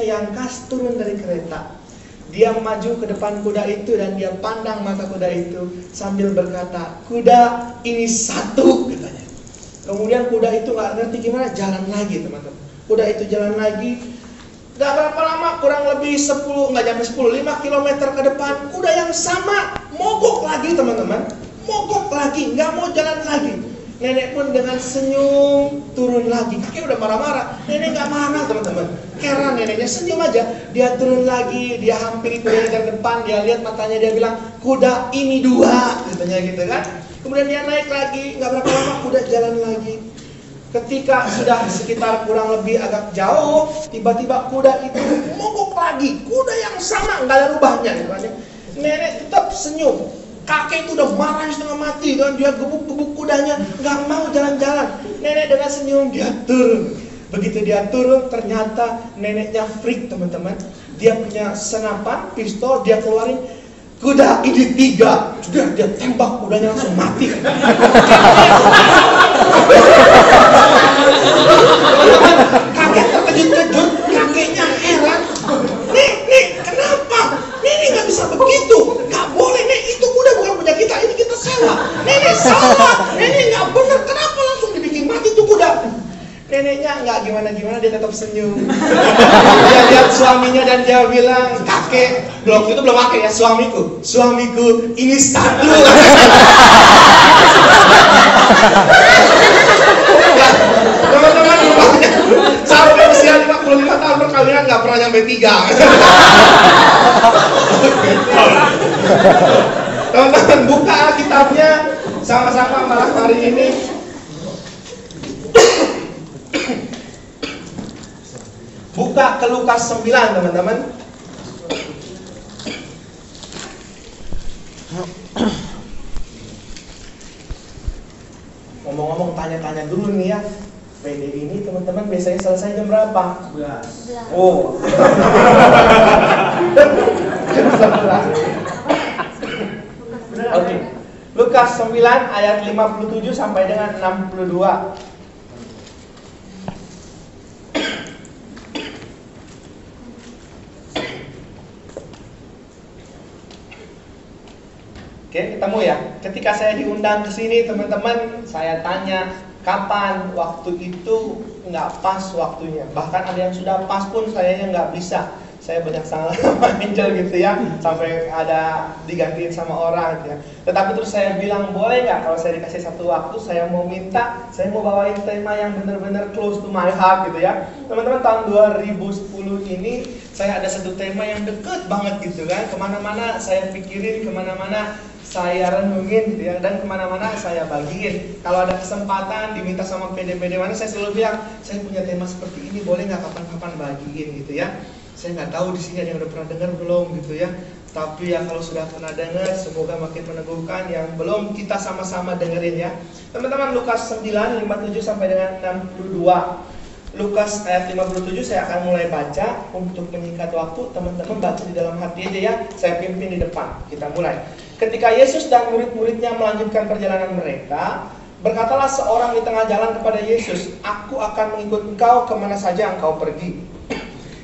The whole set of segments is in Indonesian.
yang kas turun dari kereta. Dia maju ke depan kuda itu dan dia pandang mata kuda itu sambil berkata, "Kuda ini satu," katanya. Kemudian kuda itu nggak ngerti gimana, jalan lagi teman-teman. Kuda itu jalan lagi. Gak berapa lama, kurang lebih 5 km ke depan, kuda yang sama mogok lagi teman-teman. Mogok lagi, nggak mau jalan lagi. Nenek pun dengan senyum turun lagi. Kakek udah marah-marah, nenek nggak marah teman-teman. Heran neneknya, senyum aja. Dia turun lagi, dia hampiri kuda yang depan, dia lihat matanya, dia bilang, "Kuda ini dua," katanya gitu kan. Kemudian dia naik lagi, nggak berapa lama kuda jalan lagi. Ketika sudah sekitar kurang lebih agak jauh, tiba-tiba kuda itu mogok lagi. Kuda yang sama, nggak ada rubahnya gitu kan. Nenek tetap senyum. Kakek itu udah marah setengah mati kan, dia gebuk-gebuk kudanya, nggak mau jalan-jalan. Nenek dengan senyum dia turun. Begitu dia turun, ternyata neneknya freak teman-teman. Dia punya senapan, pistol, dia keluarin. "Kuda ini 3." Sudah dia tembak, kudanya langsung mati. Kakek terkejut-kejut, kakeknya heran. Nek, kenapa? Nenek nggak bisa begitu. Nggak boleh, Nek. Itu kuda bukan punya kita, ini kita sewa. Nenek salah, nenek nggak benar. Kenapa langsung dibikin mati tuh kuda? Neneknya nggak gimana-gimana, dia tetap senyum. Dia lihat suaminya dan dia bilang, "Kakek, itu belum kakek ya, suamiku ini satu." Teman-teman, sampai usia 55 tahun perkawinan nggak pernah nyampe 3. Teman-teman, buka Alkitabnya sama-sama malam hari ini. Buka ke Lukas 9 teman-teman. Ngomong-ngomong, tanya-tanya dulu nih ya. PD ini teman-teman biasanya selesai jam berapa? 11. Oh. Oke. Lukas 9 ayat 57 sampai dengan 62. Oke, ketemu ya. Ketika saya diundang ke sini, teman-teman, saya tanya kapan waktu itu nggak pas waktunya. Bahkan ada yang sudah pas pun sayanya nggak bisa. Saya banyak salah sama Angel gitu ya, sampai ada digantiin sama orang gitu ya. Tetapi terus saya bilang, boleh nggak kalau saya dikasih satu waktu, saya mau minta, saya mau bawain tema yang benar-benar close to my heart gitu ya. Teman-teman, tahun 2010 ini saya ada satu tema yang deket banget gitu kan. Kemana-mana saya pikirin, kemana-mana saya renungin gitu ya, dan kemana-mana saya bagiin. Kalau ada kesempatan diminta sama PD-PD mana, saya selalu bilang, saya punya tema seperti ini, boleh nggak kapan-kapan bagiin gitu ya. Saya nggak tahu di sini ada yang udah pernah dengar belum gitu ya. Tapi ya kalau sudah pernah dengar, semoga makin meneguhkan. Yang belum, kita sama-sama dengerin ya. Teman-teman, Lukas 9 57 sampai dengan 62. Lukas ayat 57 saya akan mulai baca. Untuk menyingkat waktu, teman-teman baca di dalam hati aja ya. Saya pimpin di depan. Kita mulai. Ketika Yesus dan murid-muridnya melanjutkan perjalanan mereka, berkatalah seorang di tengah jalan kepada Yesus, "Aku akan mengikut engkau kemana saja engkau pergi."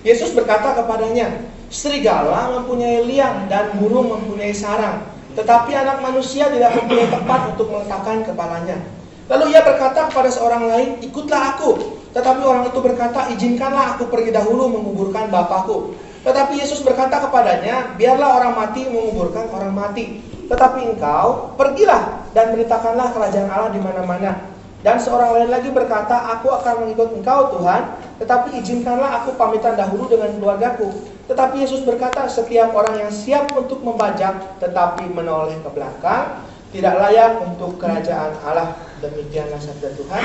Yesus berkata kepadanya, "Serigala mempunyai liang dan burung mempunyai sarang, tetapi anak manusia tidak mempunyai tempat untuk meletakkan kepalanya." Lalu ia berkata kepada seorang lain, "Ikutlah aku." Tetapi orang itu berkata, "Izinkanlah aku pergi dahulu menguburkan Bapakku." Tetapi Yesus berkata kepadanya, "Biarlah orang mati menguburkan orang mati. Tetapi engkau pergilah dan beritakanlah kerajaan Allah di mana-mana." Dan seorang lain lagi berkata, "Aku akan mengikut engkau Tuhan, tetapi izinkanlah aku pamitan dahulu dengan keluargaku." Tetapi Yesus berkata, "Setiap orang yang siap untuk membajak tetapi menoleh ke belakang, tidak layak untuk kerajaan Allah." Demikianlah sabda Tuhan.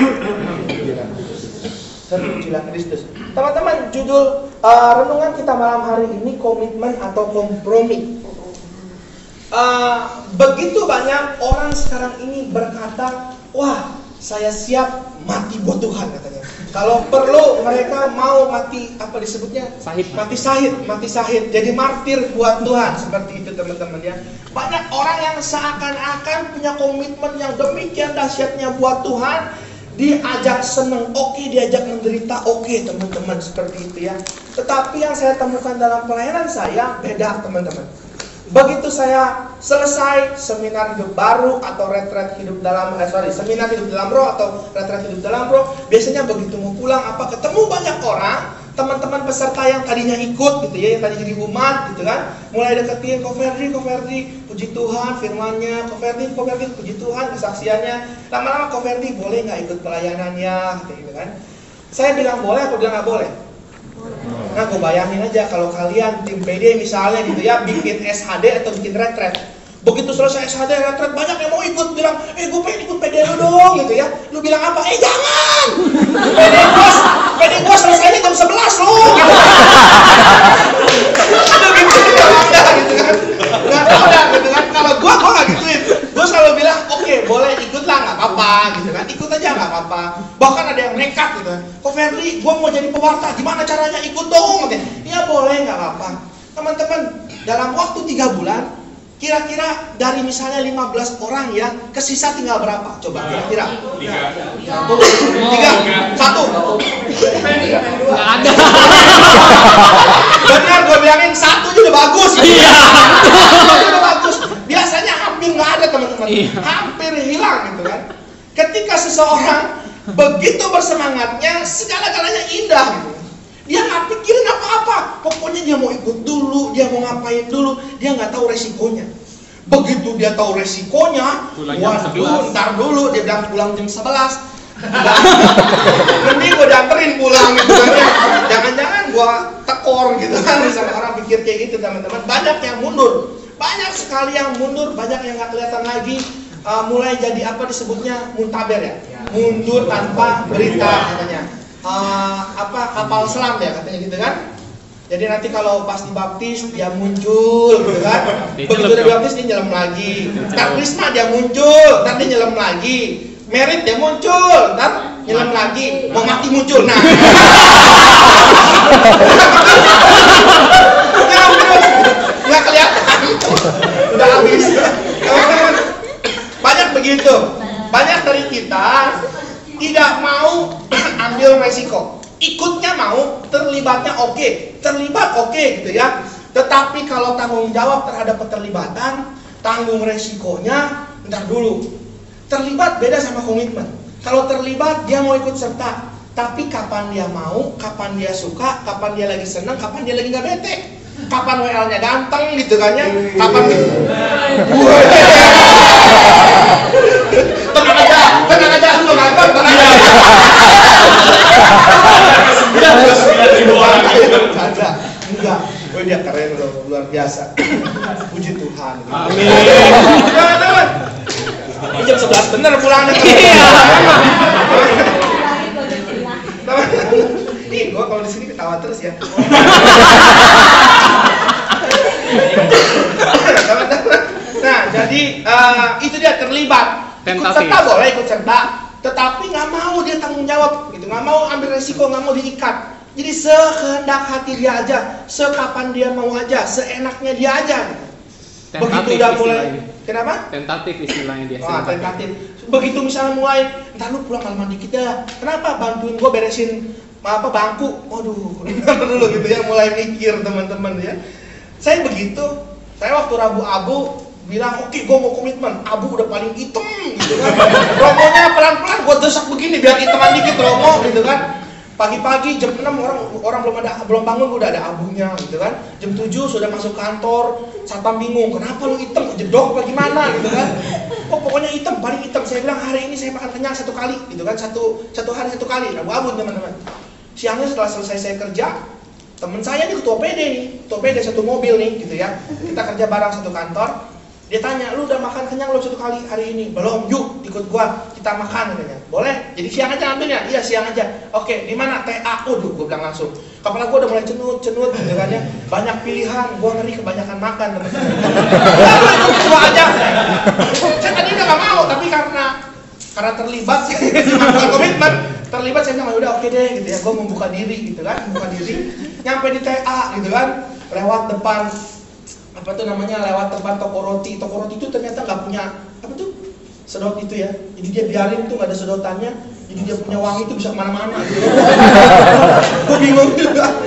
Terpujilah Kristus. Teman-teman, judul renungan kita malam hari ini komitmen atau kompromi. Begitu banyak orang sekarang ini berkata, "Wah, saya siap mati buat Tuhan," katanya. Kalau perlu mereka mau mati, apa disebutnya? Mati sahid. Jadi martir buat Tuhan. Seperti itu teman-teman ya. Banyak orang yang seakan-akan punya komitmen yang demikian dahsyatnya buat Tuhan. diajak seneng, oke, diajak menderita, oke, teman-teman, seperti itu ya. Tetapi yang saya temukan dalam pelayanan saya beda, teman-teman. Begitu saya selesai seminar hidup baru atau retret hidup dalam seminar hidup dalam roh atau retret hidup dalam roh, biasanya begitu mau pulang ketemu banyak orang, teman-teman peserta yang tadinya ikut gitu ya, yang tadi jadi umat gitu kan, mulai deketin, Ko Ferdi, puji Tuhan firman-Nya, Ko Ferdi, puji Tuhan kesaksiannya. Lama-lama, Ko Ferdi boleh nggak ikut pelayanannya gitu kan. Saya bilang boleh, aku bilang nggak boleh. Nah, gue bayangin aja kalau kalian tim PD misalnya gitu ya, bikin SHD atau bikin retret. Begitu selesai SHD retret, banyak yang mau ikut, bilang, gue pengen ikut PD lu dong gitu ya. Lu bilang apa? Jangan! PD gue selesainya jam 11 lu gitu. Itu gitu ya, gitu kan. Nggak ada gitu kan. Kalau gue nggak gituin. Gue selalu bilang, oke, boleh ikutlah, nggak apa-apa gitu kan. Ikut aja nggak apa-apa. Bahkan ada yang nekat gitu kan. Ko Ferdi, gue mau jadi pewarta, gimana caranya, ikut dong gitu. Ya boleh, nggak apa-apa. Teman-teman, dalam waktu 3 bulan, kira-kira dari misalnya 15 orang ya, kesisa tinggal berapa? Coba kira-kira. 3. 1. Nggak ada. Benar, gue bilangin 1 juga bagus. Iya. 1 udah bagus. Biasanya hampir nggak ada, teman-teman. Hampir hilang gitu kan. Ketika seseorang begitu bersemangatnya, segala-galanya indah gitu. Dia nggak pikirin apa-apa, pokoknya dia mau ikut dulu, dia mau ngapain dulu, dia nggak tahu resikonya. Begitu dia tahu resikonya, waduh, ntar dulu, dia bilang pulang jam 11. Mending gue dianterin pulang gitu kan ya. Jangan-jangan gue tekor gitu kan, sama orang pikir kayak gitu, teman-teman. Banyak yang mundur, banyak sekali yang mundur, banyak yang nggak kelihatan lagi. Mulai jadi apa disebutnya muntaber ya, mundur tanpa berita katanya. Kapal selam ya katanya gitu kan. Jadi nanti kalau pas dibaptis dia muncul gitu kan. Begitu udah dibaptis dia nyelam lagi. Ntar Krisma dia muncul, ntar dia nyelam lagi. Merit dia muncul, ntar nyelam lagi. Mau mati muncul. Nah. Nggak kelihatan. Udah habis. Banyak begitu. Banyak dari kita tidak mau ambil resiko. Ikutnya mau, terlibatnya oke. Terlibat oke gitu ya. Tetapi kalau tanggung jawab terhadap keterlibatan, tanggung resikonya, ntar dulu. Terlibat beda sama komitmen. Kalau terlibat dia mau ikut serta, tapi kapan dia mau, kapan dia suka, kapan dia lagi senang, kapan dia lagi nggak bete, kapan WL-nya ganteng gitu kan ya, kapan tenang aja, lu nggak enggak, dia keren loh, luar biasa. Puji Tuhan. Amin. Teman-teman, jam 11 bener pulangnya. Ih, gua kalau di sini ketawa terus ya. Nah, jadi itu dia terlibat. Ikut serta boleh ikut serta, tetapi nggak mau dia tanggung jawab, gitu. Nggak mau ambil resiko, nggak mau diikat. Jadi sekehendak hati dia aja, sekapan dia mau aja, seenaknya dia aja. Begitu udah mulai, kenapa? Tentatif istilahnya dia. Tentatif. Begitu misalnya mulai, entar lu pulang malaman dikit dah. Kenapa? Bantuin gua beresin bangku. Waduh, dulu gitu ya, mulai mikir teman-teman ya. Saya begitu. Saya waktu Rabu Abu bilang, oke, gua mau komitmen. Abu udah paling hitam gitu kan. Romonya pelan-pelan gua desak begini biar hitaman dikit romo gitu kan. Pagi-pagi jam 6 orang belum bangun udah ada abunya gitu kan. Jam 7 sudah masuk kantor, satpam bingung, kenapa lu hitam, jedok apa gimana gitu kan. Oh pokoknya hitam, paling hitam. Saya bilang hari ini saya makan kenyang 1 kali gitu kan, satu hari 1 kali. Rabu Abu teman-teman. Siangnya setelah selesai saya kerja, teman saya ini ketua PD nih, ketua PD satu mobil nih gitu ya. Kita kerja bareng satu kantor. Dia tanya, lu udah makan kenyang belum 1 kali hari ini? Belum, yuk ikut gua, kita makan katanya. Boleh? Jadi siang aja ambilnya? Iya siang aja. Oke, di mana? TA. Waduh, gua bilang langsung. Kepala gua udah mulai cenut gitu kan ya. Banyak pilihan, gua ngeri kebanyakan makan teman-teman. Lalu ikut gua aja. Saya tadi nggak mau, tapi karena terlibat, bukan komitmen, terlibat saya bilang udah oke deh gitu ya. Gua mau buka diri gitu kan, Nyampe di TA gitu kan, lewat depan lewat tempat toko roti itu ternyata nggak punya sedot itu ya, jadi dia biarin tuh nggak ada sedotannya, jadi Jadi dia punya uang itu bisa kemana-mana gitu. Gue bingung juga.